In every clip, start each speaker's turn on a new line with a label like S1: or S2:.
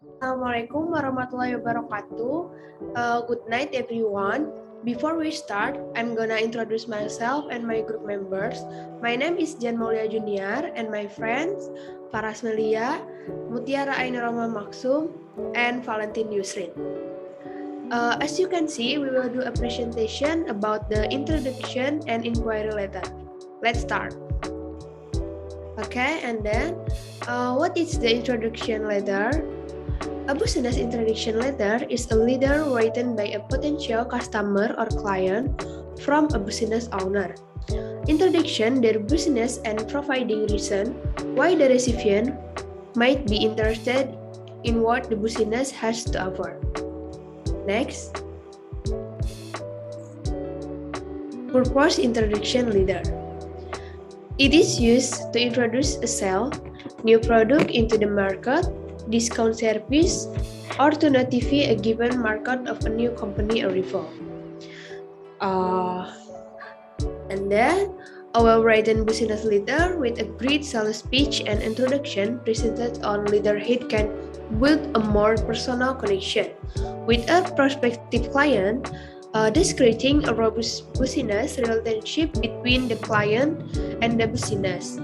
S1: Assalamualaikum warahmatullahi wabarakatuh. Good night, everyone. Before we start, I'm gonna introduce myself and my group members. My name is Jan Maulia Junior, and my friends Faras Melia, Mutiara Ainurama Maksum, and Valentin Yusrin. As you can see, we will do a presentation about the introduction and inquiry letter. Let's start. Okay, and then what is the introduction letter? A business introduction letter is a letter written by a potential customer or client from a business owner. Introduction their business and providing reason why the recipient might be interested in what the business has to offer. Next, purpose introduction letter. It is used to introduce a sale, new product into the market, discount service, or to notify a given market of a new company arrival. And then, our written business letter with a great sales speech and introduction presented on letterhead can build a more personal connection with a prospective client, thus creating a robust business relationship between the client and the business.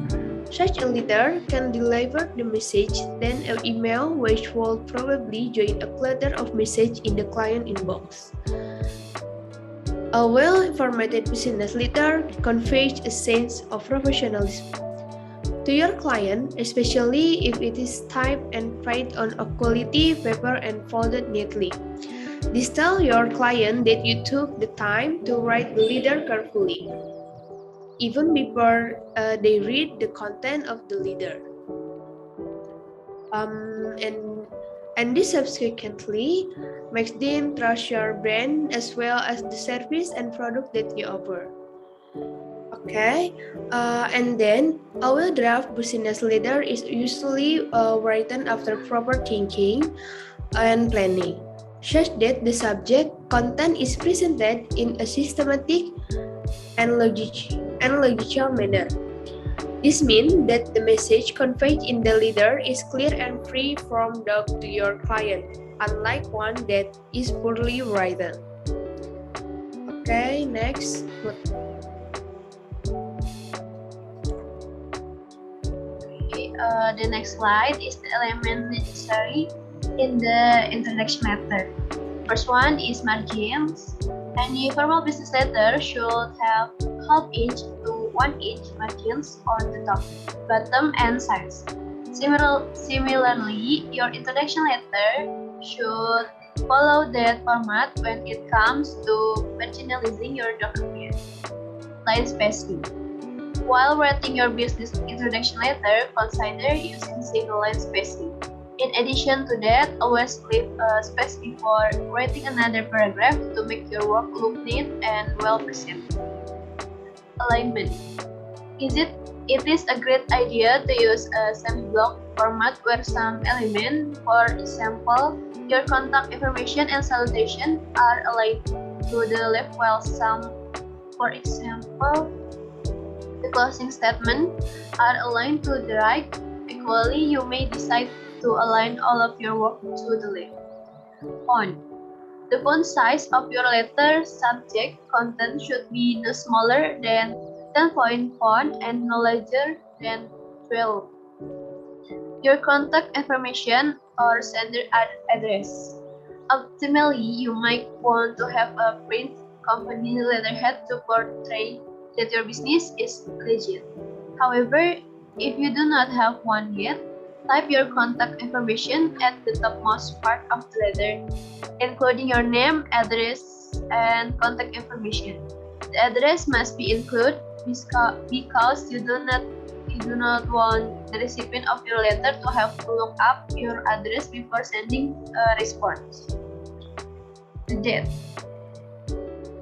S1: Such a letter can deliver the message, then an email which will probably join a clutter of message in the client inbox. A well-formatted business letter conveys a sense of professionalism to your client, especially if it is typed and printed on a quality paper and folded neatly. This tells your client that you took the time to write the letter carefully, even before they read the content of the letter. And this subsequently makes them trust your brand as well as the service and product that you offer. Okay, and then our draft business letter is usually written after proper thinking and planning, such that the subject content is presented in a systematic and logical manner. This means that the message conveyed in the letter is clear and free from doubt to your client, unlike one that is poorly written. Okay, next.
S2: The next slide is the element necessary in the introduction letter. First one is margins. Any formal business letter should have half-inch to 1-inch margins on the top, bottom, and sides. Similarly, your introduction letter should follow that format when it comes to marginalizing your document. Line spacing. While writing your business introduction letter, consider using single line spacing. In addition to that, always leave a space before writing another paragraph to make your work look neat and well presented. Alignment. It is a great idea to use a semi-block format where some elements, for example, your contact information and salutation, are aligned to the left while some, for example, the closing statement, are aligned to the right. Equally, you may decide to align all of your work to the left. Font. The font size of your letter subject content should be no smaller than 10-point font and no larger than 12. Your contact information or sender address. Optimally, you might want to have a print company letterhead to portray that your business is legit. However, if you do not have one yet, type your contact information at the topmost part of the letter, including your name, address, and contact information. The address must be included because you do not want the recipient of your letter to have to look up your address before sending a response. The date.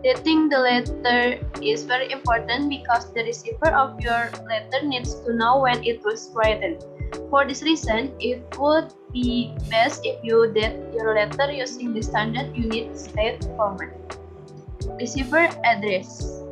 S2: Dating the letter is very important because the receiver of your letter needs to know when it was written. For this reason, it would be best if you date your letter using the standard unit state format. Receiver address.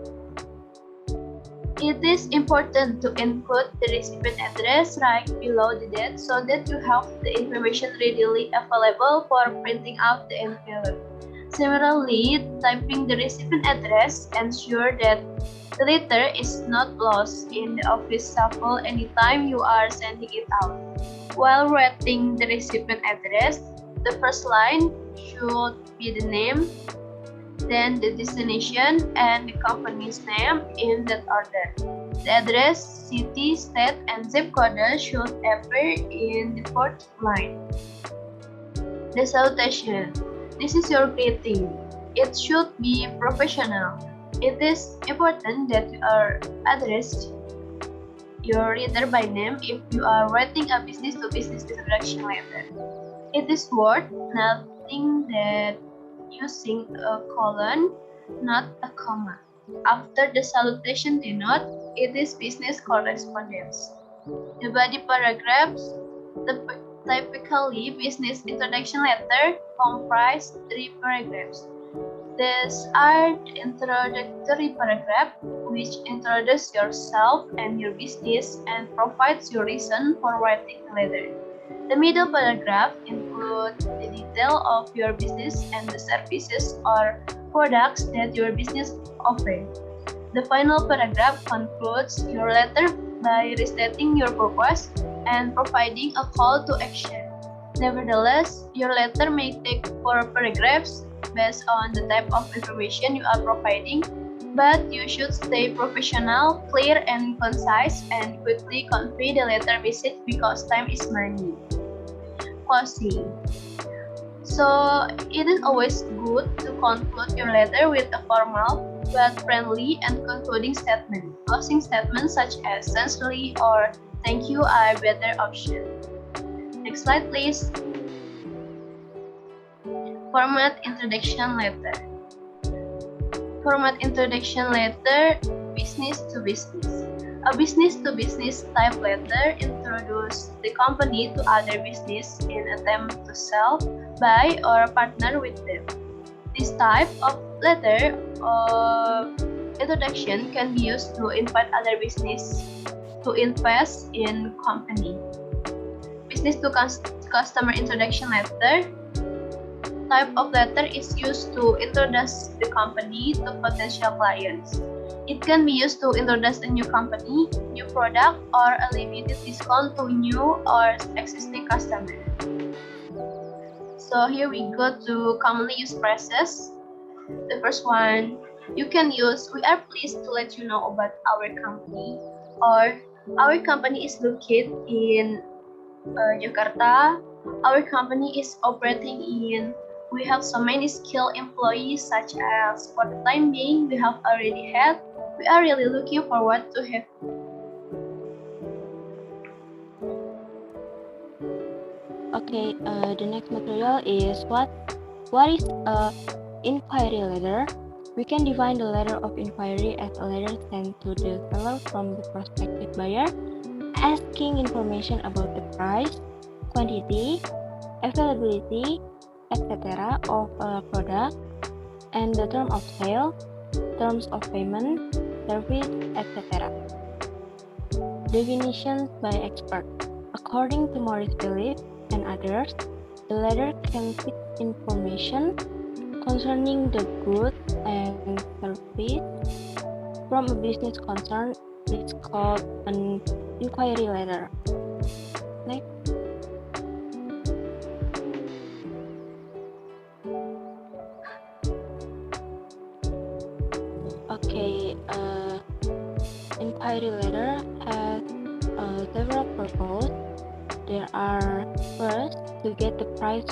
S2: It is important to include the recipient address right below the date so that you have the information readily available for printing out the envelope. Similarly, typing the recipient address ensures that the letter is not lost in the office shuffle anytime you are sending it out. While writing the recipient address, the first line should be the name, then the destination and the company's name in that order. The address, city, state, and zip code should appear in the fourth line. The salutation. This is your greeting. It should be professional. It is important that you are addressed your reader by name if you are writing a business-to-business introduction letter. It is worth noting that using a colon, not a comma. After the salutation denote, it is business correspondence. The body paragraphs, the typically business introduction letter comprise 3 paragraphs. These are the introductory paragraph, which introduces yourself and your business and provides your reason for writing the letter. The middle paragraph includes the detail of your business and the services or products that your business offers. The final paragraph concludes your letter by restating your purpose and providing a call to action. Nevertheless, your letter may take 4 paragraphs based on the type of information you are providing, but you should stay professional, clear, and concise, and quickly convey the letter message because time is money. Closing. So, it is always good to conclude your letter with a formal but friendly and concluding statement. Closing statements such as sincerely or thank you are a better option. Next slide, please. Format introduction letter. Format introduction letter, business to business. A business to business type letter introduces the company to other business in attempt to sell, buy, or partner with them. This type of letter of introduction can be used to invite other business to invest in company. Business to customer introduction letter type of letter is used to introduce the company to potential clients. It can be used to introduce a new company, new product, or a limited discount to new or existing customers. So here we go to commonly used phrases. The first one, you can use, we are pleased to let you know about our company, or our company is located in Jakarta. Our company is operating in, we have so many skilled employees such as for the time being we have already had. We are really looking forward to have.
S3: Okay, the next material is what is a inquiry letter? We can define the letter of inquiry as a letter sent to the seller from the prospective buyer, asking information about the price, quantity, availability, etc. of a product, and the term of sale, terms of payment, service, etc. Definitions by expert. According to Maurice Philip and others, the letter can seek information concerning the goods and service from a business concern. It's called an inquiry letter. Next. Okay, inquiry letter has several purposes. There are first, to get the price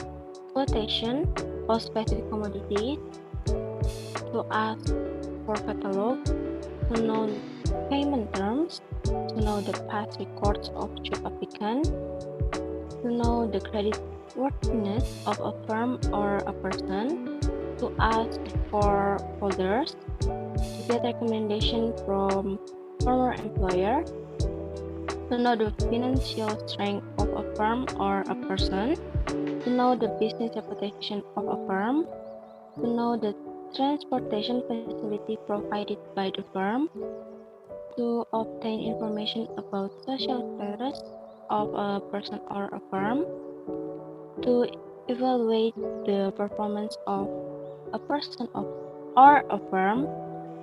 S3: quotation of specific commodities, to ask for catalog, to know payment terms, to know the past records of job applicant, to know the creditworthiness of a firm or a person, to ask for folders, to get recommendation from former employer, to know the financial strength of a firm or a person, to know the business reputation of a firm, to know the transportation facility provided by the firm, to obtain information about social status of a person or a firm, to evaluate the performance of a person or a firm,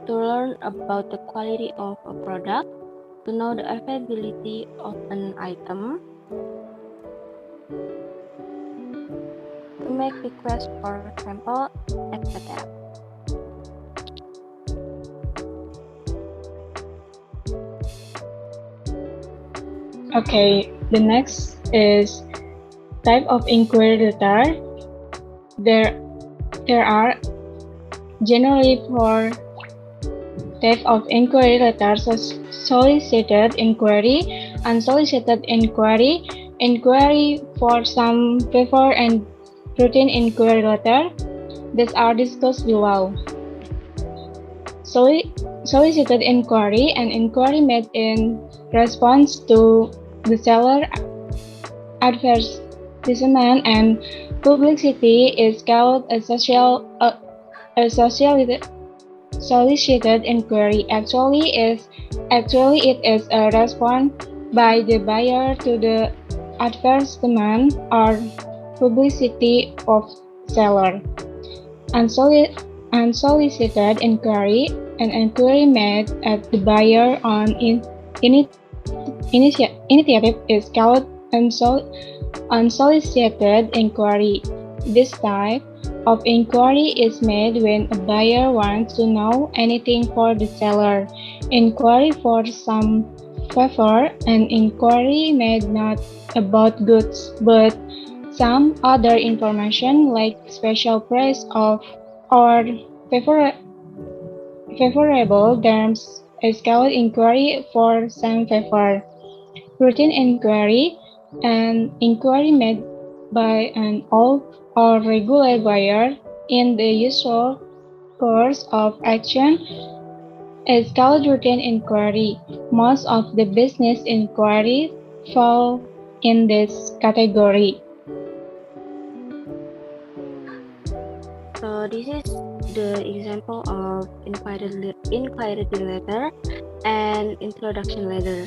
S3: to learn about the quality of a product, to know the availability of an item, to make requests for sample, etc.
S4: Okay, the next is type of inquiry letter. There are generally four type of inquiry letters: solicited inquiry, unsolicited inquiry, inquiry for some favor, and routine inquiry letter. These are discussed below. Solicited inquiry, an inquiry made in response to the seller advertisement and publicity is called a solicited inquiry. Actually it is a response by the buyer to the advertisement or publicity of seller. Unsolicited inquiry, an inquiry made at the buyer on initiative is called unsolicited inquiry. This type of inquiry is made when a buyer wants to know anything for the seller. Inquiry for some favor, an inquiry made not about goods but some other information like special price of or favorable terms is called inquiry for some favor. Routine inquiry, an inquiry made by an old or regular buyer in the usual course of action is called routine inquiry. Most of the business inquiries fall in this category.
S3: So this is the example of inquiry letter and introduction letter.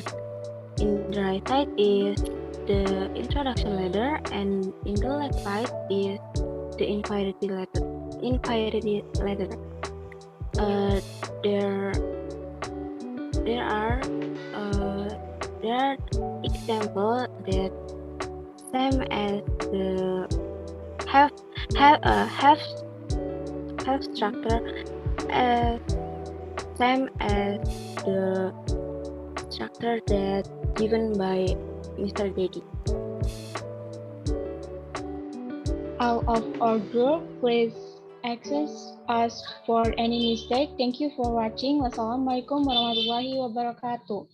S3: In the right side is the introduction letter, and in the left side is the inquiry letter. Uh, there there are examples that same as the have structure as same as the structure that given by Mr. Dedi.
S4: All of our group, please access us for any mistake. Thank you for watching. Wassalamualaikum warahmatullahi wabarakatuh.